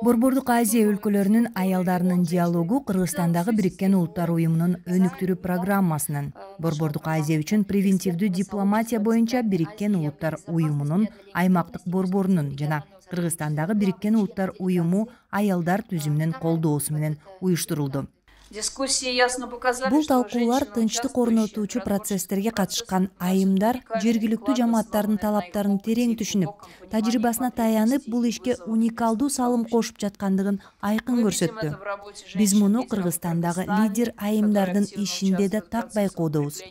Борбордук Азия өлкөлөрүнүн аялдарынын диалогу Кыргызстандагы Бириккен Улуттар Уюмунун өнүктүрүү программасынын Борбордук Азия үчүн превентивдүү дипломатия боюнча Бириккен Улуттар Уюмунун аймактык борборунун жана Кыргызстандагы Бириккен Улуттар Уюму аялдар түзүмүнүн колдоосу менен уюштурулду. Бул талкуулар тынчтык орнотуучу процесстерге катышкан айымдар жергиликтүү жамааттардын талаптарын терең түшүнүп, тажрыйбасына таянып, бул ишке уникалдуу салым кошуп жаткандыгын айкын көрсөттү. Биз муну Кыргызстандагы лидер айымдардын ишинде да так байкоодобуз.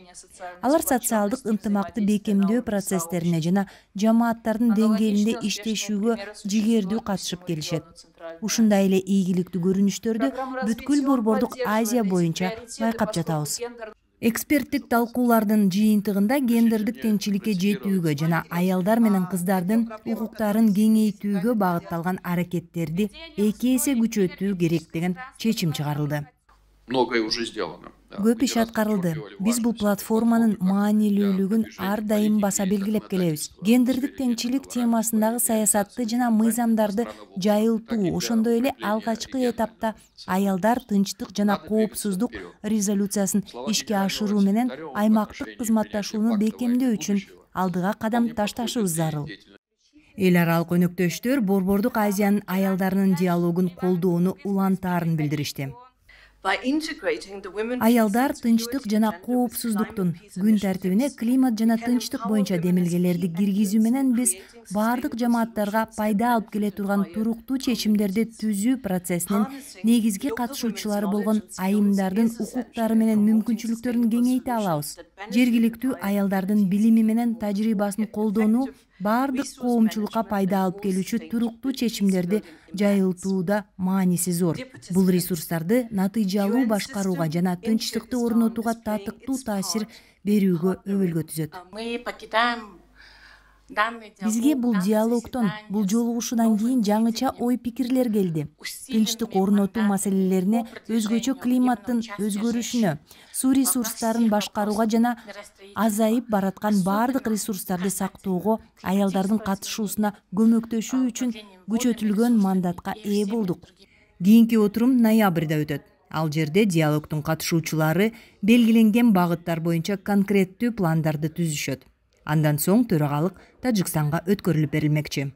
Алар социалдык ынтымакты бекемдөө процесстерине жана жамааттардын деңгээлинде иштешүүгө жигердүү катышып келишет. Ушундай эле ийгиликтүү көрүнүштөрдү бүткүл Борбордук Азия боюнча байкап жатабыз. Эксперттик талкуулардын жыйынтыгында гендердик теңчиликке жетүүгө жана аялдар менен кыздардын укуктарын кеңейтүүгө багытталган аракеттерди 2 эсе күчөтүү керек деген чечим чыгарылды. Многое уже сделано. Көп иш аткарылды. Биз бул платформанын маанилүүлүгүн ар дайым баса белгилеп келебиз. Гендердик теңчилик темасындагы саясатты жана мыйзамдарды жайылтуу, ошондой эле алгачкы этапта аялдар тынчтык жана коопсуздук резолюциясын ишке ашыруу менен аймактык кызматташууну бекемдөө үчүн алдыга кадам ташташыбыз зарыл. Эл аралык өнөктөштөр Борбордук Азиянын аялдарынын диалогун колдоону улантаарын билдиришти. Аялдар тынчтык жана коопсуздуктун күн тартибине климат жана тынчтык боюнча демилгелерди киргизүү менен биз бардык жамааттарга пайда алып келе турган туруктуу чечимдерди түзүү процессинин негизги катышуучулары болгон айымдардын укуктары менен мүмкүнчүлүктөрүн кеңейте алабыз. Жергиликтүү аялдардын билими менен тажрыйбасын колдонуу бардык коомчулукка пайда алып келүүчү туруктуу чечимдерди жайылтууда мааниси зор. Бул ресурстарды натыйжалуу башкарууга жана тынчтыкты орнотууга татыктуу таасир берүүгө өбөлгө түзөт. Бизге бул диалогтон, бул жолугушуудан кийин жаңыча ой-пикирлер келди. Тынчтык орнотуу маселелерине, өзгөчө климаттын өзгөрүшүнө, суу ресурстарын башкарууга жана азайып бараткан бардык ресурстарды сактоого аялдардын катышуусуна көмөктөшүү үчүн күчөтүлгөн мандатка ээ болдук. Кийинки отурум ноябрда өтөт. Ал жерде диалогдун катышуучулары белгиленген багыттар боюнча конкреттүү пландарды түзүшөт. Андан соң төрагалык Тажикстанга өткөрүлүп берилмекчи.